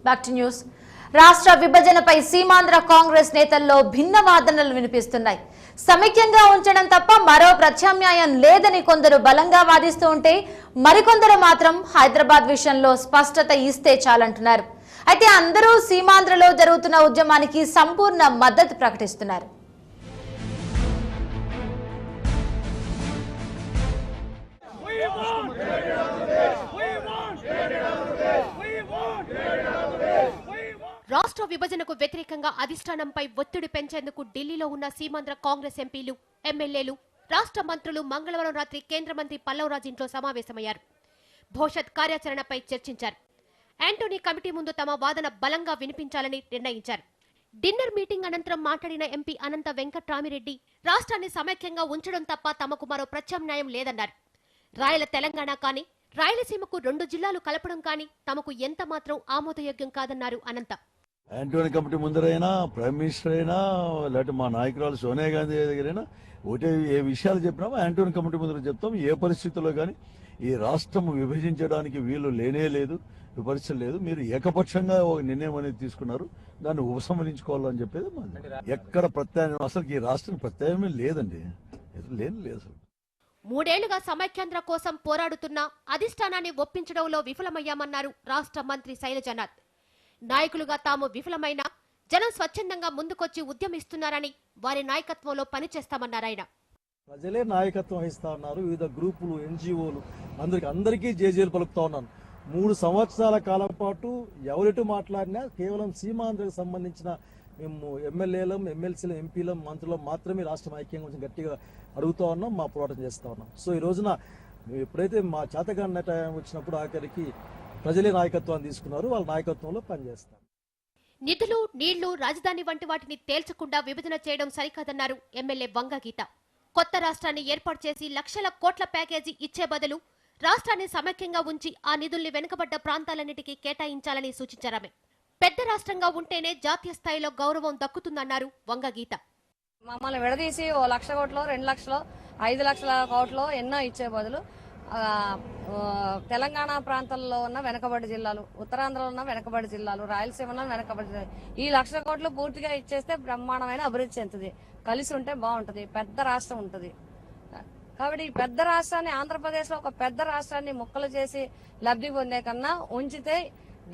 Back to news. రాష్ట్ర విభజనపై సీమాంధ్ర కాంగ్రెస్ నేతల్లో భిన్న వాదనలు వినిపిస్తున్నాయి. సమైక్యంగా ఉంచడం తప్ప మరో ప్రత్యామ్నాయం లేదని కొందరు బలంగా వాదిస్తూ ఉంటే మరికొందరు మాత్రం హైదరాబాద్ విషయంలో స్పష్టత ఇస్తే చాలంటున్నారు. అయితే అందరూ సీమాంధ్రలో జరుగుతున్న ఉద్యమానికి సంపూర్ణ మద్దతు ప్రకటిస్తున్నారు. రాష్ట్ర విభజనకు వ్యతిరేకంగా అధిష్టానంపై ఒత్తిడి పెంచేందుకు ఢిల్లీలో ఉన్న సీమాంధ్ర కాంగ్రెస్ ఎంపీలు, ఎమ్మెల్యేలు, రాష్ట్ర మంత్రులు మంగళవారం రాత్రి కేంద్ర మంత్రి పల్లవరాజ్ ఇంట్లో సమావేశమయ్యారు. భవిష్యత్ కార్యాచరణపై చర్చించారు. యాంటోనీ కమిటీ ముందు తమ వాదన బలంగా వినిపించాలని నిర్ణయించారు. డిన్నర్ మీటింగ్ అనంతరం మాట్లాడిన ఎంపీ అనంత వెంకట్రామిరెడ్డి రాష్ట్రాన్ని సమైక్యంగా ఉంచడం తప్ప తమకు మరో ప్రత్యామ్నాయం లేదన్నారు. రాయల తెలంగాణ కానీ రాయలసీమకు 2 జిల్లాలు కలపడం కానీ తమకు ఎంత మాత్రం ఆమోదయోగ్యం కాదన్నారు అనంత. యాంటోనీ కమిటీ ముందరైనా, ప్రైమ్ మినిస్టర్ అయినా, లేకపోతే మా నాయకురాలు సోనియా గాంధీ దగ్గరైనా ఒకటే ఏ విషయాలు చెప్పినామో యాంటోనీ కమిటీ ముందర చెప్తాం. ఏ పరిస్థితుల్లో కానీ ఈ రాష్ట్రం విభజించడానికి వీలు లేనే లేదు, పరిస్థితి లేదు. మీరు ఏకపక్షంగా ఒక నిర్ణయం అనేది తీసుకున్నారు, దాన్ని ఉపసంహరించుకోవాలని చెప్పేది ఎక్కడ ప్రత్యామ్నాయం, అసలు ఈ రాష్ట్రం ప్రత్యామ్నాయం లేదండి, లేదు. 3 ఏళ్లుగా సమైక్యాంధ్ర కోసం పోరాడుతున్న అధిష్టానాన్ని ఒప్పించడంలో విఫలమయ్యామన్నారు రాష్ట్ర మంత్రి శైలజనాథ్. నాయకులుగా తాము విఫలమైన జనం స్వచ్ఛందంగా ముందుకొచ్చి ఉద్యమిస్తున్నారని, వారి నాయకత్వంలో పనిచేస్తామన్నారాయన. ప్రజలే నాయకత్వం వహిస్తా ఉన్నారు. వివిధ గ్రూపులు, ఎన్జిఓలు అందరికీ జేజేలు పలుకుతా ఉన్నాను. 3 సంవత్సరాల కాలం పాటు ఎవరెటు మాట్లాడినా కేవలం సీమాంధ్రకు సంబంధించిన మేము ఎమ్మెల్యేలం, ఎమ్మెల్సీలం, ఎంపీలం, మంత్రులం మాత్రమే రాష్ట్రం ఐక్యంగా కొంచెం గట్టిగా అడుగుతా ఉన్నాం, మా పోరాటం చేస్తా ఉన్నాం. సో ఈ రోజున ఎప్పుడైతే మా చేతకాని టైం వచ్చినప్పుడు ఆఖరికి ప్రజలే నాయకత్వాన్ని తీసుకున్నారు, వాళ్ళ నాయకత్వంలో పనిచేస్తారు. నిధులు, నీళ్లు, రాజధాని వంటి వాటిని తేల్చకుండా విభజన చేయడం సరికాదన్నారు ఎమ్మెల్యే వంగగీత. కొత్త రాష్ట్రాన్ని ఏర్పాటు చేసి లక్షల కోట్ల ప్యాకేజీ ఇచ్చే బదులు రాష్ట్రాన్ని సమైక్యంగా ఉంచి ఆ నిధుల్ని వెనుకబడ్డ ప్రాంతాలన్నిటికీ కేటాయించాలని సూచించారామె. పెద్ద రాష్ట్రంగా ఉంటేనే జాతీయ స్థాయిలో గౌరవం దక్కుతుందన్నారు వంగగీత. మమ్మల్ని విడదీసి 1 లక్ష కోట్లో, 2 లక్షలో, 5 లక్షల కోట్లో ఎన్నో ఇచ్చే బదులు తెలంగాణ ప్రాంతాల్లో ఉన్న వెనకబడి జిల్లాలు, ఉత్తరాంధ్రలో ఉన్న వెనకబడి జిల్లాలు, రాయలసీమలో వెనకబడి జిల్లాలు, ఈ 1 లక్ష కోట్లు పూర్తిగా ఇచ్చేస్తే బ్రహ్మాండమైన అభివృద్ధి చెందుతుంది. కలిసి ఉంటే బాగుంటుంది, పెద్ద రాష్ట్రం ఉంటుంది. కాబట్టి ఈ పెద్ద రాష్ట్రాన్ని, ఆంధ్రప్రదేశ్ లో ఒక పెద్ద రాష్ట్రాన్ని ముక్కలు చేసి లబ్ధి పొందే కన్నా ఉంచితే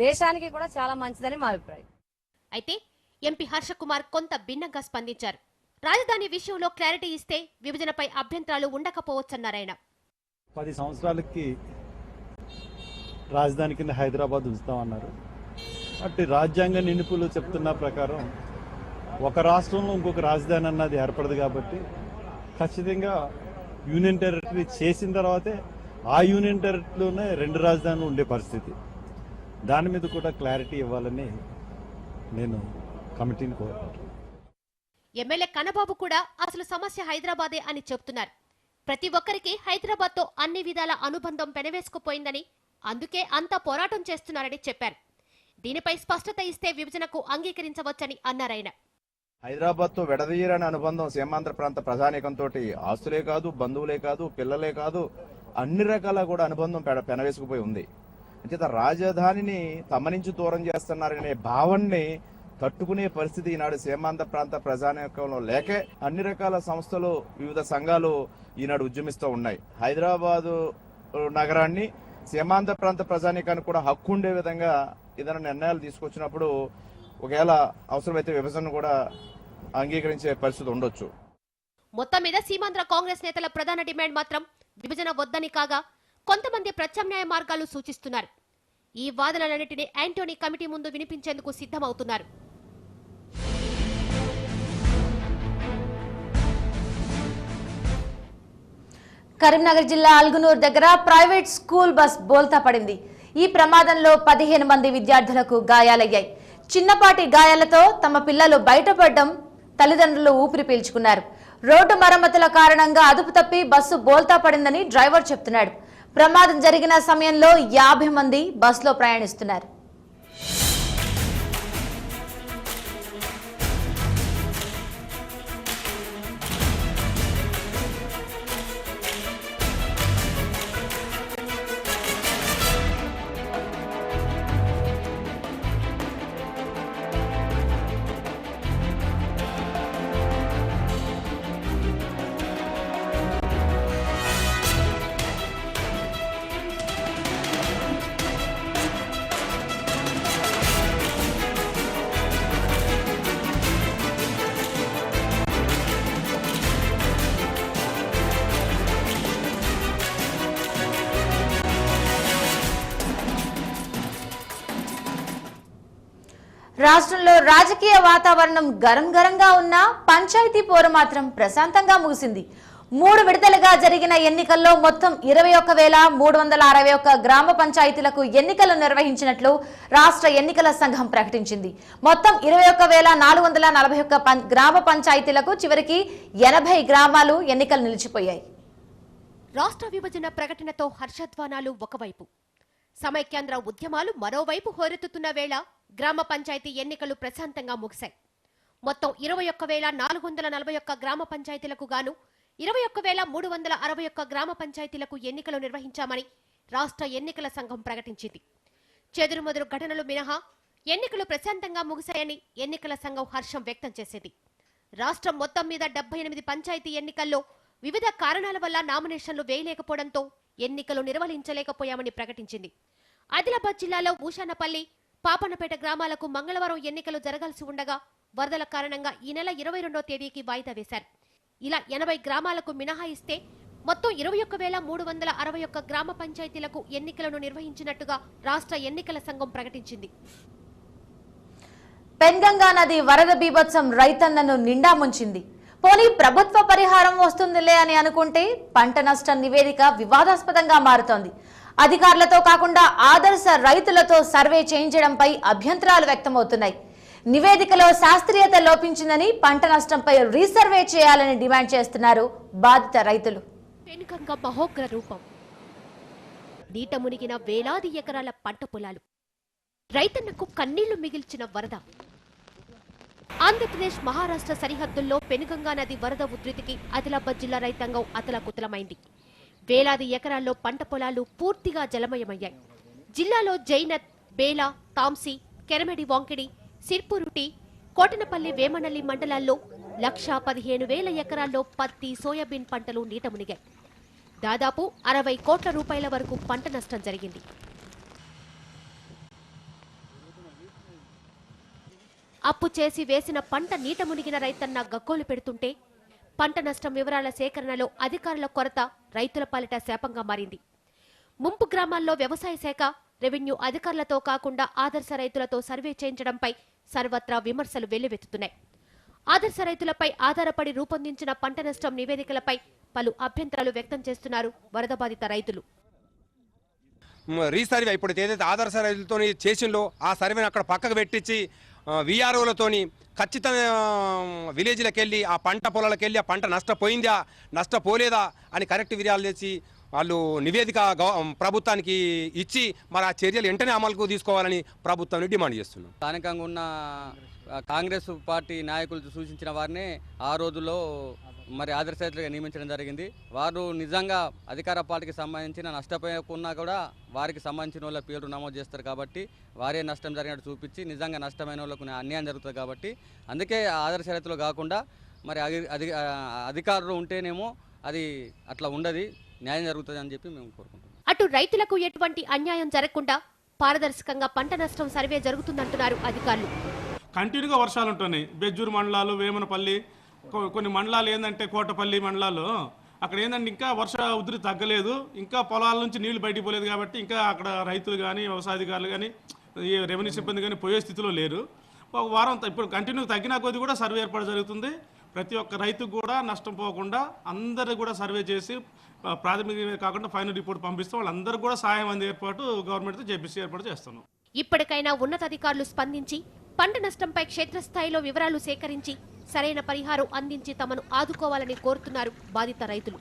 దేశానికి కూడా చాలా మంచిదని మా అభిప్రాయం. అయితే ఎంపీ హర్షకుమార్ కొంత భిన్నంగా స్పందించారు. రాజధాని విషయంలో క్లారిటీ ఇస్తే విభజనపై అభ్యంతరాలు ఉండకపోవచ్చన్నారాయన. 10 సంవత్సరాలకి రాజధాని కింద హైదరాబాద్ ఉంచుతామన్నారు. అట్టి రాజ్యాంగ నిపుణులు చెప్తున్న ప్రకారం ఒక రాష్ట్రంలో ఇంకొక రాజధాని అన్నది ఏర్పడదు. కాబట్టి ఖచ్చితంగా యూనియన్ టెరిటరీ చేసిన తర్వాతే ఆ యూనియన్ టెరిటరీలోనే 2 రాజధానులు ఉండే పరిస్థితి. దాని మీద కూడా క్లారిటీ ఇవ్వాలని నేను కమిటీని కోరుకుంటున్నాను. ఎమ్మెల్యే కన్నబాబు కూడా అసలు సమస్య హైదరాబాదే అని చెప్తున్నారు. ప్రతి ఒక్కరికి హైదరాబాద్ తో అన్ని విధాల అనుబంధం పెనవేసుకుపోయిందని, అందుకే అంతా పోరాటం చేస్తున్నారని చెప్పారు. దీనిపై స్పష్టత ఇస్తే విభజనకు అంగీకరించవచ్చని అన్నారాయన. హైదరాబాద్ తో విడదీయరని అనుబంధం సీమాంధ్ర ప్రాంత ప్రజానీకంతో ఆస్తులే కాదు, బంధువులే కాదు, పిల్లలే కాదు, అన్ని రకాల కూడా అనుబంధం పెనవేసుకుపోయి ఉంది. అంచేత రాజధానిని తమ నుంచి దూరం చేస్తున్నారనే భావన్ని తట్టుకునే పరిస్థితి ఈనాడు సీమాంధ్ర ప్రాంత ప్రజానీకంలో లేకే అన్ని రకాల సంస్థలు, వివిధ సంఘాలు ఈనాడు ఉద్యమిస్తూ ఉన్నాయి. హైదరాబాదు నగరాన్ని సీమాంధ్ర ప్రాంత ప్రజానీకానికి కూడా హక్కు ఉండే విధంగా ఏదైనా నిర్ణయాలు తీసుకొచ్చినప్పుడు ఒకవేళ అవసరమైతే విభజన కూడా అంగీకరించే పరిస్థితి ఉండొచ్చు. మొత్తం మీద సీమాంధ్ర కాంగ్రెస్ నేతల ప్రధాన డిమాండ్ మాత్రం విభజన వద్దని కాగా, కొంతమంది ప్రత్యామ్నాయ మార్గాలు సూచిస్తున్నారు. ఈ వాదనలన్నింటినీ యాంటోనీ కమిటీ ముందు వినిపించేందుకు సిద్ధమవుతున్నారు. కరీంనగర్ జిల్లా అల్గునూర్ దగ్గర ప్రైవేట్ స్కూల్ బస్ బోల్తా పడింది. ఈ ప్రమాదంలో 15 మంది విద్యార్థులకు గాయాలయ్యాయి. చిన్నపాటి గాయాలతో తమ పిల్లలు బయటపడడం తల్లిదండ్రులు ఊపిరి పీల్చుకున్నారు. రోడ్డు మరమ్మతుల కారణంగా అదుపు తప్పి బస్సు బోల్తా పడిందని డ్రైవర్ చెప్తున్నాడు. ప్రమాదం జరిగిన సమయంలో 50 మంది బస్సులో ప్రయాణిస్తున్నారు. రాష్ట్రంలో రాజకీయ వాతావరణం గరంగరంగా ఉన్న పంచాయతీ పోరు మాత్రం ప్రశాంతంగా ముగిసింది. 3 విడతలుగా జరిగిన ఎన్నికల్లో మొత్తం 21,361 గ్రామ పంచాయతీలకు ఎన్నికలు నిర్వహించినట్లు రాష్ట్ర ఎన్నికల సంఘం ప్రకటించింది. మొత్తం 21,441 గ్రామ పంచాయతీలకు చివరికి 80 గ్రామాలు ఎన్నికలు నిలిచిపోయాయి. రాష్ట్ర విభజన ప్రకటనతో హర్షధ్వానాలు ఒకవైపు, సమైక్యాంధ్ర ఉద్యమాలు మరోవైపు హోరెత్తుతున్న వేళ గ్రామ పంచాయతీ ఎన్నికలు ప్రశాంతంగా ముగిశాయి. మొత్తం 21,441 గ్రామ పంచాయతీలకు గాను 21,361 గ్రామ పంచాయతీలకు ఎన్నికలు నిర్వహించామని రాష్ట్ర ఎన్నికల సంఘం ప్రకటించింది. చెదురుమదురు ఘటనలు మినహా ఎన్నికలు ప్రశాంతంగా ముగిశాయని ఎన్నికల సంఘం హర్షం వ్యక్తం చేసింది. రాష్ట్రం మొత్తం మీద 78 పంచాయతీ ఎన్నికల్లో వివిధ కారణాల వల్ల నామినేషన్లు వేయలేకపోవడంతో ఎన్నికలు నిర్వహించలేకపోయామని ప్రకటించింది. ఆదిలాబాద్ జిల్లాలో ఊషానపల్లి, పాపన్నపేట గ్రామాలకు మంగళవారం ఎన్నికలు జరగాల్సి ఉండగా వరదల కారణంగా ఈ నెల 22వ తేదీకి వాయిదా వేశారు. ఇలా 80 గ్రామాలకు మినహాయిస్తే మొత్తం 21,361 గ్రామ పంచాయతీలకు ఎన్నికలను నిర్వహించినట్టుగా రాష్ట్ర ఎన్నికల సంఘం ప్రకటించింది. పెన్గంగా నది వరద బీభత్సం రైతన్నను నిండా ముంచింది. పోనీ ప్రభుత్వ పరిహారం వస్తుందిలే అని అనుకుంటే పంట నష్టం నివేదిక వివాదాస్పదంగా మారుతోంది. అధికారులతో కాకుండా ఆదర్శ రైతులతో సర్వే చేయించడంపై అభ్యంతరాలు వ్యక్తమవుతున్నాయి. నివేదికలో శాస్త్రీయత లోపించిందని పంట నష్టంపై రీసర్వే చేయాలని డిమాండ్ చేస్తున్నారు బాధిత రైతులు. పెనుగంగ మహోగ్ర రూపం, నీట మునిగిన వేలాది ఎకరాల పంట పొలాలు, రైతన్నకు కన్నీళ్లు మిగిల్చిన వరద. ఆంధ్రప్రదేశ్ మహారాష్ట్ర సరిహద్దుల్లో పెనుగంగా నది వరద ఉధృతికి ఆదిలాబాద్ జిల్లా రైతాంగం అతలాకుతలమైంది. వేలాది ఎకరాల్లో పంట పొలాలు పూర్తిగా జలమయమయ్యాయి. జిల్లాలో జైనత్, బేలా, తాంసి, కెరమెడి వాంకిడి, సిర్పురుటి, కోటనపల్లి, వేమనల్లి మండలాల్లో 1,15,000 ఎకరాల్లో పత్తి, సోయాబీన్ పంటలు నీట మునిగాయి. దాదాపు 60 కోట్ల రూపాయల వరకు పంట నష్టం జరిగింది. అప్పు చేసి వేసిన పంట నీట మునిగిన రైతన్న గగ్గోలు పెడుతుంటే పంట నష్టం వివరాల సేకరణలో అధికారుల కొరత రైతుల పాలిట శాపంగా మారింది. ముంపు గ్రామాల్లో వ్యవసాయ శాఖ, రెవెన్యూ అధికారులతో కాకుండా ఆదర్శ రైతులతో సర్వే చేయించడంపై సర్వత్రా విమర్శలు వెల్లువెత్తుతున్నాయి. ఆదర్శ రైతులపై ఆధారపడి రూపొందించిన పంట నష్టం నివేదికలపై పలు అభ్యంతరాలు వ్యక్తం చేస్తున్నారు వరద బాధిత రైతులు. రీసర్వే ఇప్పుడు ఏదైతే ఆదర్శ రైతులతో చేసిందో ఆ సర్వేని అక్కడ పక్కకు పెట్టించి విఆర్ఓలతోని ఖచ్చితంగా విలేజ్లకు వెళ్ళి ఆ పంట పొలాలకు వెళ్ళి ఆ పంట నష్టపోయిందా నష్టపోలేదా అని కరెక్ట్ వివరాలు తెచ్చి వాళ్ళు నివేదిక ప్రభుత్వానికి ఇచ్చి మరి ఆ చర్యలు వెంటనే అమలుకు తీసుకోవాలని ప్రభుత్వాన్ని డిమాండ్ చేస్తున్నాం. స్థానికంగా ఉన్న కాంగ్రెస్ పార్టీ నాయకులు సూచించిన వారిని ఆ రోజుల్లో మరి ఆదర్శ రైతులుగా నియమించడం జరిగింది. వారు నిజంగా అధికార పార్టీకి సంబంధించిన నష్టపోయకున్నా కూడా వారికి సంబంధించిన వాళ్ళ పేర్లు నమోదు చేస్తారు కాబట్టి వారే నష్టం జరిగినట్టు చూపించి నిజంగా నష్టమైన వాళ్ళకు అన్యాయం జరుగుతుంది కాబట్టి అందుకే ఆదర్శ రైతులు కాకుండా మరి అధికారులు ఉంటేనేమో అది అట్లా ఉండదు, న్యాయం జరుగుతుంది అని చెప్పి మేము కోరుకుంటున్నాం. అటు రైతులకు ఎటువంటి అన్యాయం జరగకుండా పారదర్శకంగా పంట నష్టం సర్వే జరుగుతుందంటున్నారు అధికారులు. కంటిన్యూగా వర్షాలు ఉంటున్నాయి. బెజ్జూరు మండలాలు, వేమనపల్లి, కొన్ని మండలాలు ఏంటంటే కోటపల్లి మండలాలు అక్కడ ఏంటంటే ఇంకా వర్ష ఉధృతి తగ్గలేదు, ఇంకా పొలాల నుంచి నీళ్లు బయటికి పోలేదు కాబట్టి ఇంకా అక్కడ రైతులు కానీ వ్యవసాయ అధికారులు కానీ రెవెన్యూ సిబ్బంది కానీ పోయే స్థితిలో లేరు. ఒక వారం ఇప్పుడు కంటిన్యూ తగ్గిన కొద్ది కూడా సర్వే ఏర్పాటు జరుగుతుంది. ప్రతి ఒక్క రైతుకు కూడా నష్టం పోకుండా అందరూ కూడా సర్వే చేసి ప్రాథమికంగా కాకుండా ఫైనల్ రిపోర్ట్ పంపిస్తే వాళ్ళందరూ కూడా సహాయం అందే ఏర్పాటు గవర్నమెంట్తో చేపించి ఏర్పాటు చేస్తున్నాం. ఇప్పటికైనా ఉన్నతాధికారులు స్పందించి పంట నష్టంపై క్షేత్రస్థాయిలో వివరాలు సేకరించి సరైన పరిహారం అందించి తమను ఆదుకోవాలని కోరుతున్నారు బాధిత రైతులు.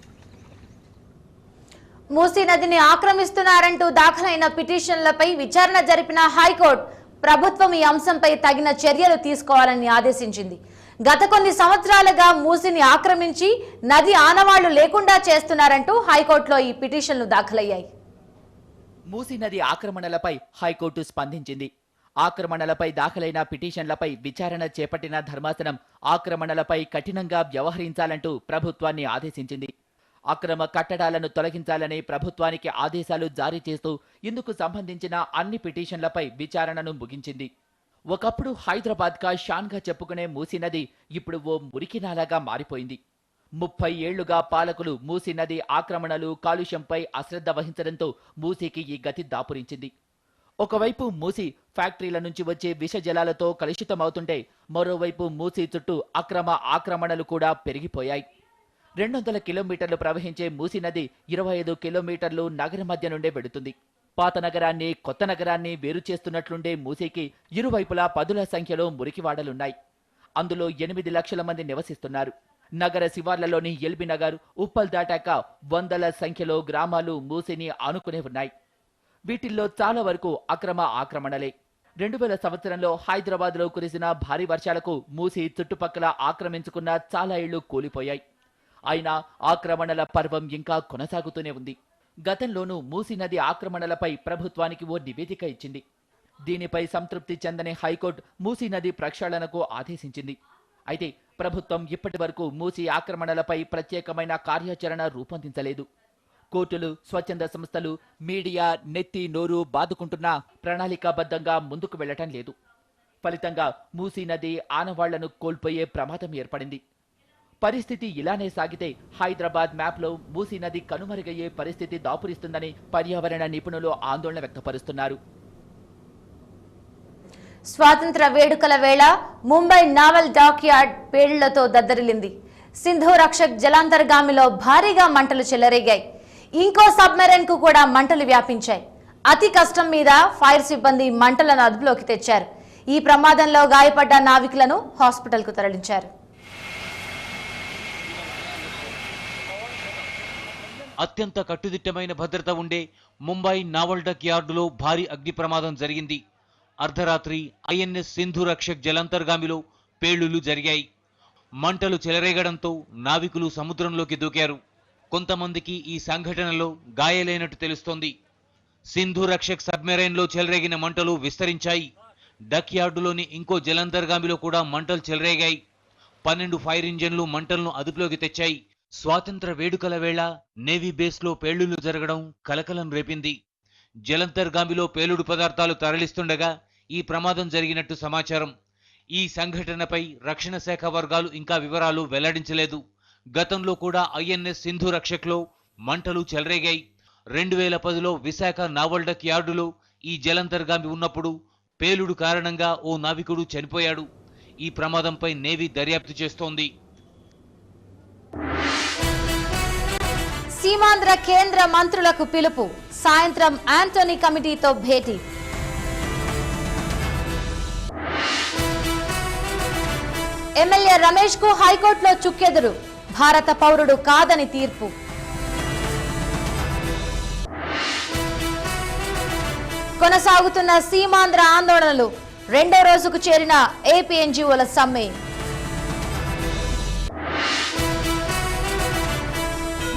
మూసీ నదిని ఆక్రమిస్తున్నారంటూ దాఖలైన పిటిషన్లపై విచారణ జరిపిన హైకోర్టు ప్రభుత్వం ఈ అంశంపై తగిన చర్యలు తీసుకోవాలని ఆదేశించింది. గత కొన్ని సంవత్సరాలుగా మూసీని ఆక్రమించి నది ఆనవాళ్లు లేకుండా చేస్తున్నారంటూ హైకోర్టులో ఈ పిటిషన్లు దాఖలయ్యాయి. మూసీ నది ఆక్రమణలపై హైకోర్టు స్పందించింది. ఆక్రమణలపై దాఖలైన పిటిషన్లపై విచారణ చేపట్టిన ధర్మాసనం ఆక్రమణలపై కఠినంగా వ్యవహరించాలంటూ ప్రభుత్వాన్ని ఆదేశించింది. అక్రమ కట్టడాలను తొలగించాలని ప్రభుత్వానికి ఆదేశాలు జారీ చేస్తూ ఇందుకు సంబంధించిన అన్ని పిటిషన్లపై విచారణను ముగించింది. ఒకప్పుడు హైదరాబాద్గా షాన్గా చెప్పుకునే మూసీ నది ఇప్పుడు ఓ మురికినాలాగా మారిపోయింది. 30 ఏళ్లుగా పాలకులు మూసీ నది ఆక్రమణలు, కాలుష్యంపై అశ్రద్ధ వహించడంతో మూసీకి ఈ గతి దాపురించింది. ఒకవైపు మూసి ఫ్యాక్టరీల నుంచి వచ్చే విష జలాలతో కలుషితమవుతుంటే మరోవైపు మూసి చుట్టూ అక్రమ ఆక్రమణలు కూడా పెరిగిపోయాయి. 200 కిలోమీటర్లు ప్రవహించే మూసి నది 25 కిలోమీటర్లు నగరం మధ్య నుండే వెడుతుంది. పాత నగరాన్ని కొత్త నగరాన్ని వేరు చేస్తున్నట్లుండే మూసీకి ఇరువైపులా పదుల సంఖ్యలో మురికివాడలున్నాయి. అందులో 8 లక్షల మంది నివసిస్తున్నారు. నగర శివార్లలోని ఎల్బీ నగర్, ఉప్పల్ దాటాక వందల సంఖ్యలో గ్రామాలు మూసిని ఆనుకునే ఉన్నాయి. వీటిల్లో చాలా వరకు అక్రమ ఆక్రమణలే. 2000 సంవత్సరంలో హైదరాబాద్లో కురిసిన భారీ వర్షాలకు మూసి చుట్టుపక్కల ఆక్రమించుకున్న చాలా ఇళ్లు కూలిపోయాయి. అయినా ఆక్రమణల పర్వం ఇంకా కొనసాగుతూనే ఉంది. గతంలోనూ మూసీ నది ఆక్రమణలపై ప్రభుత్వానికి ఓ నివేదిక ఇచ్చింది. దీనిపై సంతృప్తి చెందని హైకోర్టు మూసీ నది ప్రక్షాళనకు ఆదేశించింది. అయితే ప్రభుత్వం ఇప్పటి వరకు మూసీ ఆక్రమణలపై ప్రత్యేకమైన కార్యాచరణ రూపొందించలేదు. కోర్టులు, స్వచ్ఛంద సంస్థలు, మీడియా నెత్తి నోరు బాదుకుంటున్నా ప్రణాళికాబద్ధంగా ముందుకు వెళ్లటం లేదు. ఫలితంగా మూసీ నది ఆనవాళ్లను కోల్పోయే ప్రమాదం ఏర్పడింది. పరిస్థితి ఇలానే సాగితే హైదరాబాద్ మ్యాప్లో మూసీ నది కనుమరుగయ్యే పరిస్థితి దాపురిస్తుందని పర్యావరణ నిపుణులు ఆందోళన వ్యక్తపరుస్తున్నారు. స్వాతంత్ర వేడుకల వేళ ముంబై నావల్ డాక్ యార్డ్ పేలుళ్లతో దద్దరిల్లింది. సింధు రక్షక్ జలాంతర్గామిలో భారీగా మంటలు చెలరేగాయి. ఇంకో సబ్మెరైన్ కు కూడా మంటలు వ్యాపించాయి. అతి కష్టం మీద ఫైర్ సిబ్బంది మంటలను అదుపులోకి తెచ్చారు. ఈ ప్రమాదంలో గాయపడ్డ నావికులను హాస్పిటల్ కు తరలించారు. అత్యంత కట్టుదిట్టమైన భద్రత ఉండే ముంబై నావల్ డక్ యార్డులో భారీ అగ్ని ప్రమాదం జరిగింది. అర్ధరాత్రి ఐఎన్ఎస్ సింధు రక్షక్ జలాంతర్గామిలో పేలుళ్లు జరిగాయి. మంటలు చెలరేగడంతో నావికులు సముద్రంలోకి దూకారు. కొంతమందికి ఈ సంఘటనలో గాయాలైనట్టు తెలుస్తోంది. సింధు రక్షక్ సబ్మెరైన్లో చెలరేగిన మంటలు విస్తరించాయి. డక్ యార్డులోని ఇంకో జలాంతర్గామిలో కూడా మంటలు చెలరేగాయి. 12 ఫైర్ ఇంజన్లు మంటలను అదుపులోకి తెచ్చాయి. స్వాతంత్ర వేడుకల వేళ నేవీ బేస్లో పేలుళ్లు జరగడం కలకలం రేపింది. జలంతర్గామిలో పేలుడు పదార్థాలు తరలిస్తుండగా ఈ ప్రమాదం జరిగినట్టు సమాచారం. ఈ సంఘటనపై రక్షణ శాఖ వర్గాలు ఇంకా వివరాలు వెల్లడించలేదు. గతంలో కూడా ఐఎన్ఎస్ సింధు రక్షక్లో మంటలు చెలరేగాయి. 2010లో విశాఖ నావల్ డక్ యార్డులో ఈ జలంతర్గామి ఉన్నప్పుడు పేలుడు కారణంగా ఓ నావికుడు చనిపోయాడు. ఈ ప్రమాదంపై నేవీ దర్యాప్తు చేస్తోంది. సీమాంధ్ర కేంద్ర మంత్రులకు పిలుపు. సాయంత్రం యాంటోనీ కమిటీతో భేటీ. ఎమ్మెల్యే రమేష్ కు హైకోర్టులో చుక్కెదురు. భారత పౌరుడు కాదని తీర్పు. కొనసాగుతున్న సీమాంధ్ర ఆందోళనలు. 2వ రోజుకు చేరిన ఏపీ ఎన్జీఓల సమ్మె.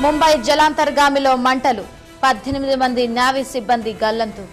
ముంబై జలాంతర్గామిలో మంటలు. 18 మంది నేవీ సిబ్బంది గల్లంతు.